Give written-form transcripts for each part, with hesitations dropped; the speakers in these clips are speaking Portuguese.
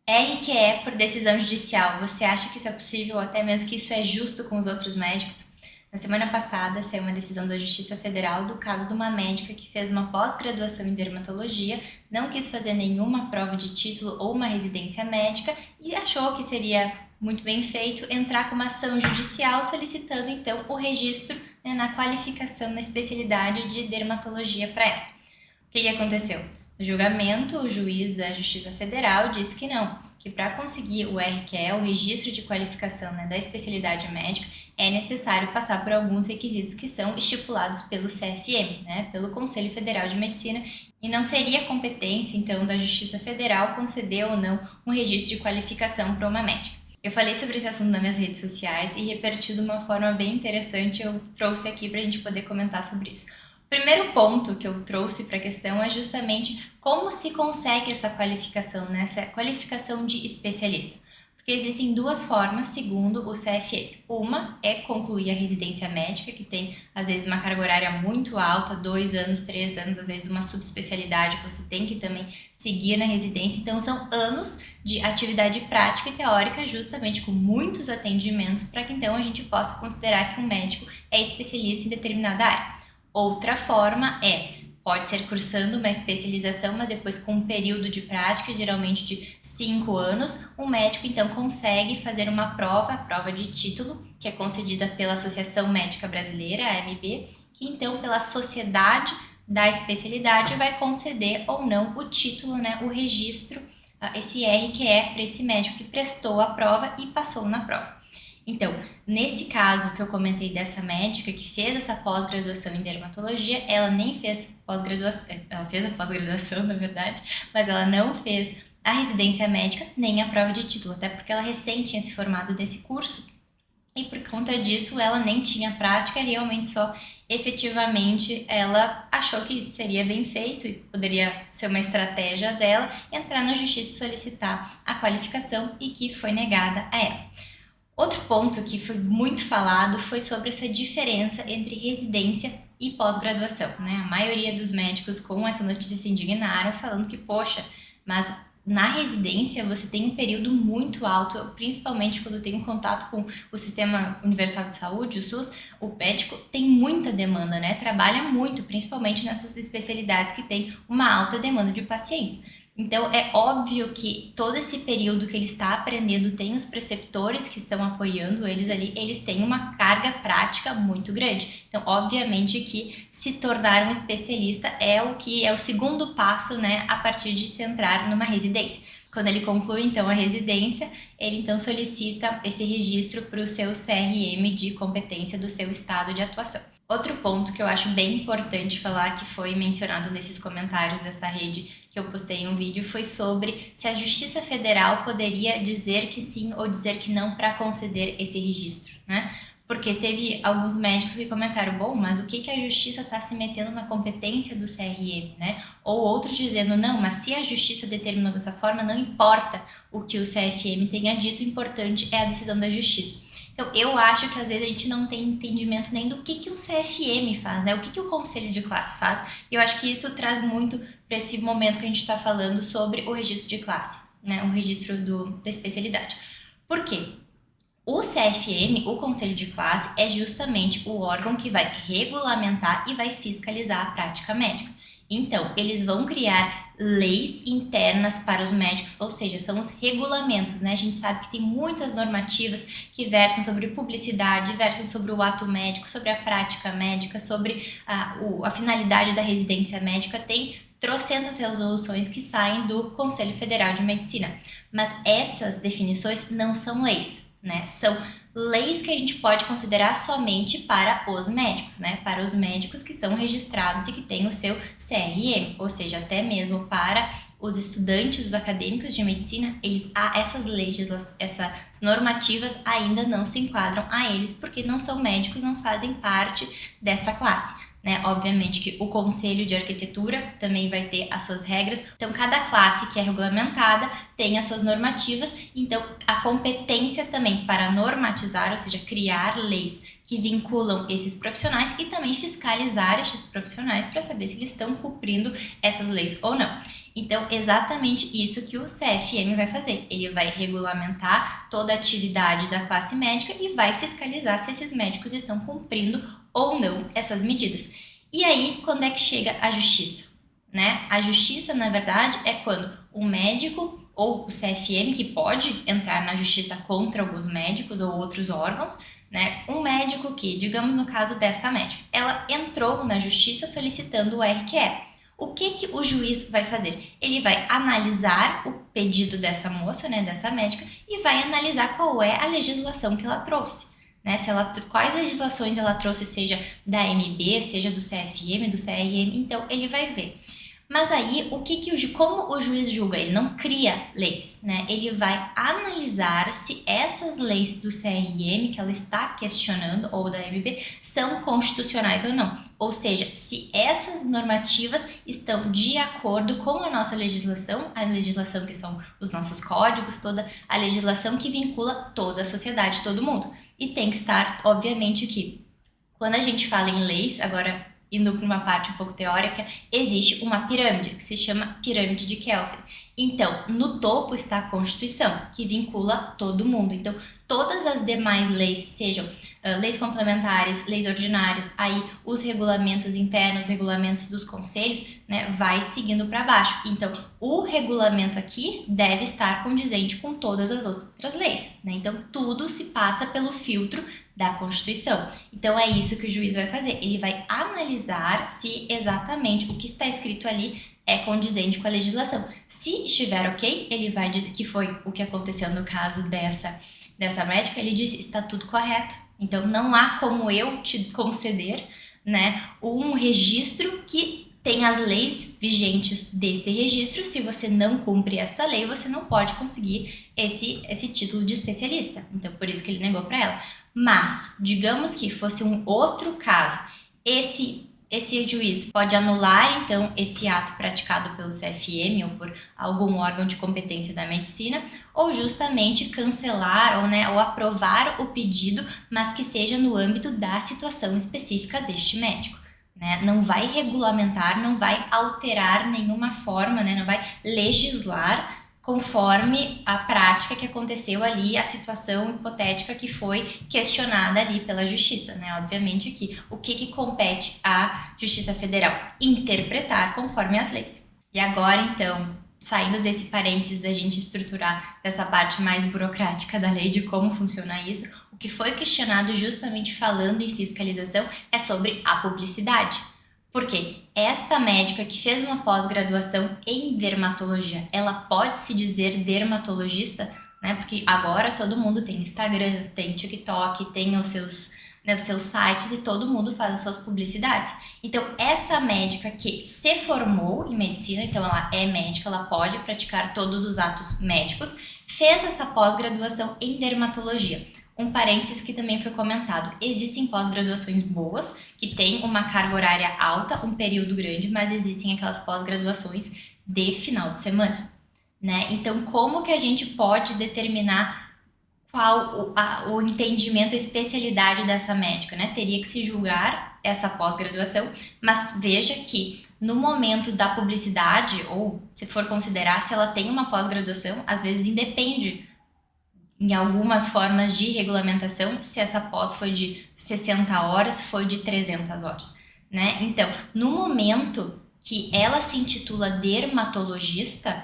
RQE por decisão judicial. Você acha que isso é possível ou até mesmo que isso é justo com os outros médicos? Na semana passada, saiu uma decisão da Justiça Federal do caso de uma médica que fez uma pós-graduação em dermatologia, não quis fazer nenhuma prova de título ou uma residência médica e achou que seria muito bem feito entrar com uma ação judicial solicitando então o registro, na qualificação na especialidade de dermatologia para ela. O que aconteceu? No julgamento, o juiz da Justiça Federal disse que não, que para conseguir o RQE, o registro de qualificação, da especialidade médica, é necessário passar por alguns requisitos que são estipulados pelo CFM, pelo Conselho Federal de Medicina, e não seria competência, então, da Justiça Federal conceder ou não um registro de qualificação para uma médica. Eu falei sobre esse assunto nas minhas redes sociais e reperti de uma forma bem interessante, eu trouxe aqui para a gente poder comentar sobre isso. O primeiro ponto que eu trouxe para a questão é justamente como se consegue essa qualificação, essa qualificação de especialista. Porque existem duas formas, segundo o CFM. Uma é concluir a residência médica, que tem, às vezes, uma carga horária muito alta, 2 anos, 3 anos, às vezes uma subespecialidade que você tem que também seguir na residência. Então, são anos de atividade prática e teórica, justamente com muitos atendimentos, para que, então, a gente possa considerar que um médico é especialista em determinada área. Outra forma pode ser cursando uma especialização, mas depois com um período de prática, geralmente de 5 anos, o médico então consegue fazer uma prova, a prova de título, que é concedida pela Associação Médica Brasileira, a AMB, que então pela sociedade da especialidade vai conceder ou não o título, o registro, esse RQE para esse médico que prestou a prova e passou na prova. Então, nesse caso que eu comentei dessa médica que fez essa pós-graduação em dermatologia, ela nem fez pós-graduação, ela fez a pós-graduação, na verdade, mas ela não fez a residência médica nem a prova de título, até porque ela recém tinha se formado desse curso e por conta disso ela nem tinha prática, realmente só efetivamente ela achou que seria bem feito e poderia ser uma estratégia dela entrar na justiça e solicitar a qualificação e que foi negada a ela. Outro ponto que foi muito falado foi sobre essa diferença entre residência e pós-graduação, A maioria dos médicos com essa notícia se indignaram, falando que, poxa, mas na residência você tem um período muito alto, principalmente quando tem um contato com o Sistema Universal de Saúde, o SUS, o médico tem muita demanda, Trabalha muito, principalmente nessas especialidades que tem uma alta demanda de pacientes. Então, é óbvio que todo esse período que ele está aprendendo tem os preceptores que estão apoiando eles ali, eles têm uma carga prática muito grande. Então, obviamente que se tornar um especialista é o que é o segundo passo, a partir de se entrar numa residência. Quando ele conclui, então, a residência, ele, então, solicita esse registro para o seu CRM de competência do seu estado de atuação. Outro ponto que eu acho bem importante falar, que foi mencionado nesses comentários dessa rede que eu postei em um vídeo, foi sobre se a Justiça Federal poderia dizer que sim ou dizer que não para conceder esse registro, Porque teve alguns médicos que comentaram, bom, mas o que a Justiça está se metendo na competência do CRM, Ou outros dizendo, não, mas se a Justiça determinou dessa forma, não importa o que o CFM tenha dito, o importante é a decisão da Justiça. Então, eu acho que às vezes a gente não tem entendimento nem do que um CFM faz, O que o Conselho de Classe faz. E eu acho que isso traz muito para esse momento que a gente está falando sobre o registro de classe, O registro da especialidade. Por quê? O CFM, o Conselho de Classe, é justamente o órgão que vai regulamentar e vai fiscalizar a prática médica. Então, eles vão criar leis internas para os médicos, ou seja, são os regulamentos, A gente sabe que tem muitas normativas que versam sobre publicidade, versam sobre o ato médico, sobre a prática médica, sobre a finalidade da residência médica, tem trocentas resoluções que saem do Conselho Federal de Medicina. Mas essas definições não são leis, São leis que a gente pode considerar somente para os médicos, Para os médicos que são registrados e que têm o seu CRM, ou seja, até mesmo para os estudantes, os acadêmicos de medicina, essas leis, essas normativas ainda não se enquadram a eles, porque não são médicos, não fazem parte dessa classe. né? Obviamente que o Conselho de Arquitetura também vai ter as suas regras. Então, cada classe que é regulamentada tem as suas normativas. Então, a competência também para normatizar, ou seja, criar leis que vinculam esses profissionais e também fiscalizar esses profissionais para saber se eles estão cumprindo essas leis ou não. Então, exatamente isso que o CFM vai fazer. Ele vai regulamentar toda a atividade da classe médica e vai fiscalizar se esses médicos estão cumprindo ou não essas medidas. E aí, quando é que chega a justiça? Né? A justiça, na verdade, é quando o médico ou o CFM, que pode entrar na justiça contra alguns médicos ou outros órgãos, né? Um médico que, digamos no caso dessa médica, ela entrou na justiça solicitando o RQE. O que o juiz vai fazer? Ele vai analisar o pedido dessa moça, né, dessa médica, e vai analisar qual é a legislação que ela trouxe. Né? Quais legislações ela trouxe, seja da MB, seja do CFM, do CRM, então ele vai ver. Mas aí, como o juiz julga? Ele não cria leis, né? Ele vai analisar se essas leis do CRM que ela está questionando, ou da MB, são constitucionais ou não. Ou seja, se essas normativas estão de acordo com a nossa legislação, a legislação que são os nossos códigos, toda a legislação que vincula toda a sociedade, todo mundo. E tem que estar, obviamente, que quando a gente fala em leis, agora indo para uma parte um pouco teórica, existe uma pirâmide, que se chama pirâmide de Kelsen. Então, no topo está a Constituição, que vincula todo mundo. Então, todas as demais leis, sejam leis complementares, leis ordinárias, aí os regulamentos internos, regulamentos dos conselhos, né, vai seguindo para baixo. Então, o regulamento aqui deve estar condizente com todas as outras leis, né? Então, tudo se passa pelo filtro da Constituição. Então, é isso que o juiz vai fazer. Ele vai analisar se exatamente o que está escrito ali é condizente com a legislação. Se estiver ok, ele vai dizer que foi o que aconteceu no caso dessa médica, ele disse, está tudo correto. Então, não há como eu te conceder, né, um registro que tem as leis vigentes desse registro. Se você não cumpre essa lei, você não pode conseguir esse título de especialista. Então, por isso que ele negou para ela. Mas, digamos que fosse um outro caso, esse juiz pode anular, então, esse ato praticado pelo CFM ou por algum órgão de competência da medicina, ou justamente cancelar ou aprovar o pedido, mas que seja no âmbito da situação específica deste médico. Né? Não vai regulamentar, não vai alterar nenhuma forma, né? Não vai legislar conforme a prática que aconteceu ali, a situação hipotética que foi questionada ali pela justiça, né? Obviamente que o que compete à Justiça Federal? Interpretar conforme as leis. E agora, então, saindo desse parênteses da gente estruturar dessa parte mais burocrática da lei, de como funciona isso, o que foi questionado justamente falando em fiscalização é sobre a publicidade. Porque esta médica que fez uma pós-graduação em dermatologia, ela pode se dizer dermatologista, né? Porque agora todo mundo tem Instagram, tem TikTok, tem os seus sites e todo mundo faz as suas publicidades. Então, essa médica que se formou em medicina, então ela é médica, ela pode praticar todos os atos médicos, fez essa pós-graduação em dermatologia. Um parênteses que também foi comentado, existem pós-graduações boas, que têm uma carga horária alta, um período grande, mas existem aquelas pós-graduações de final de semana, né? Então, como que a gente pode determinar qual o entendimento, a especialidade dessa médica, né? Teria que se julgar essa pós-graduação, mas veja que no momento da publicidade, ou se for considerar se ela tem uma pós-graduação, às vezes independe em algumas formas de regulamentação, se essa pós foi de 60 horas, foi de 300 horas, né? Então, no momento que ela se intitula dermatologista,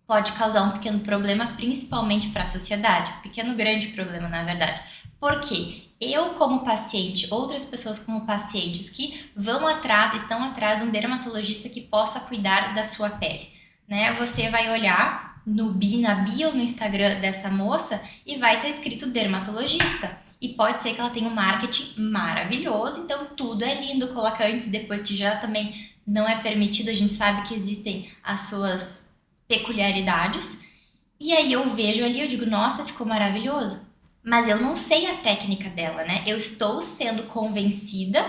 pode causar um pequeno problema, principalmente para a sociedade, pequeno grande problema, na verdade. Porque eu como paciente, outras pessoas como pacientes que estão atrás de um dermatologista que possa cuidar da sua pele, né? Você vai olhar na bio no Instagram dessa moça e vai estar escrito dermatologista. E pode ser que ela tenha um marketing maravilhoso, então tudo é lindo, coloca antes e depois, que já também não é permitido, a gente sabe que existem as suas peculiaridades. E aí eu vejo ali, eu digo, nossa, ficou maravilhoso. Mas eu não sei a técnica dela, né? Eu estou sendo convencida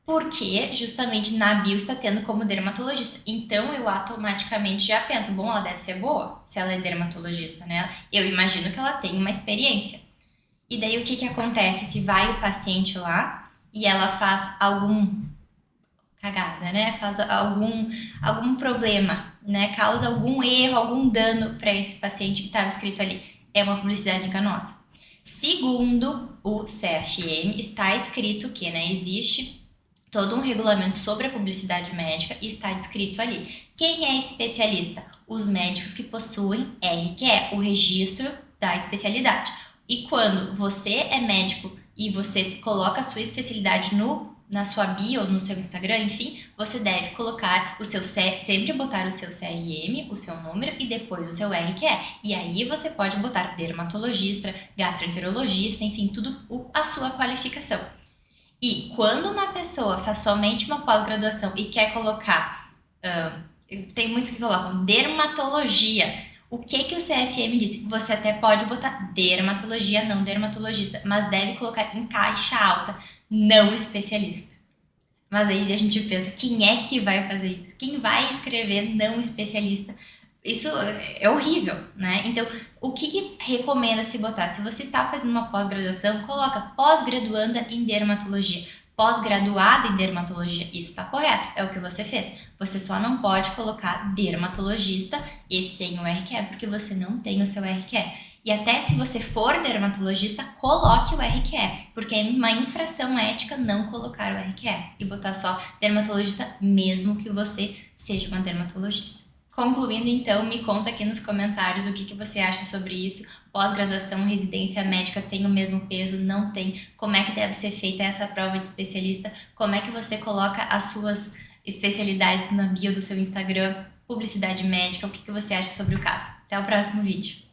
Porque justamente na bio está tendo como dermatologista. Então eu automaticamente já penso, bom, ela deve ser boa se ela é dermatologista, né? Eu imagino que ela tem uma experiência. E daí o que acontece se vai o paciente lá e ela faz algum cagada, né? Faz algum problema, né? Causa algum erro, algum dano para esse paciente que estava escrito ali. É uma publicidade enganosa. Segundo o CFM, está escrito que, né, existe todo um regulamento sobre a publicidade médica e está descrito ali. Quem é especialista? Os médicos que possuem RQE, o registro da especialidade. E quando você é médico e você coloca a sua especialidade na sua bio, no seu Instagram, enfim, você deve colocar o seu sempre botar o seu CRM, o seu número e depois o seu RQE. E aí você pode botar dermatologista, gastroenterologista, enfim, tudo a sua qualificação. E quando uma pessoa faz somente uma pós-graduação e quer colocar, tem muitos que colocam dermatologia. O que o CFM disse? Você até pode botar dermatologia, não dermatologista, mas deve colocar em caixa alta, não especialista. Mas aí a gente pensa, quem é que vai fazer isso? Quem vai escrever não especialista? Isso é horrível, né? Então, o que recomenda se botar? Se você está fazendo uma pós-graduação, coloca pós-graduanda em dermatologia, pós-graduada em dermatologia. Isso está correto, é o que você fez. Você só não pode colocar dermatologista e sem o RQE, porque você não tem o seu RQE. E até se você for dermatologista, coloque o RQE, porque é uma infração ética não colocar o RQE e botar só dermatologista, mesmo que você seja uma dermatologista. Concluindo, então, me conta aqui nos comentários o que você acha sobre isso. Pós-graduação, residência médica tem o mesmo peso? Não tem? Como é que deve ser feita essa prova de especialista? Como é que você coloca as suas especialidades na bio do seu Instagram? Publicidade médica, o que você acha sobre o caso? Até o próximo vídeo.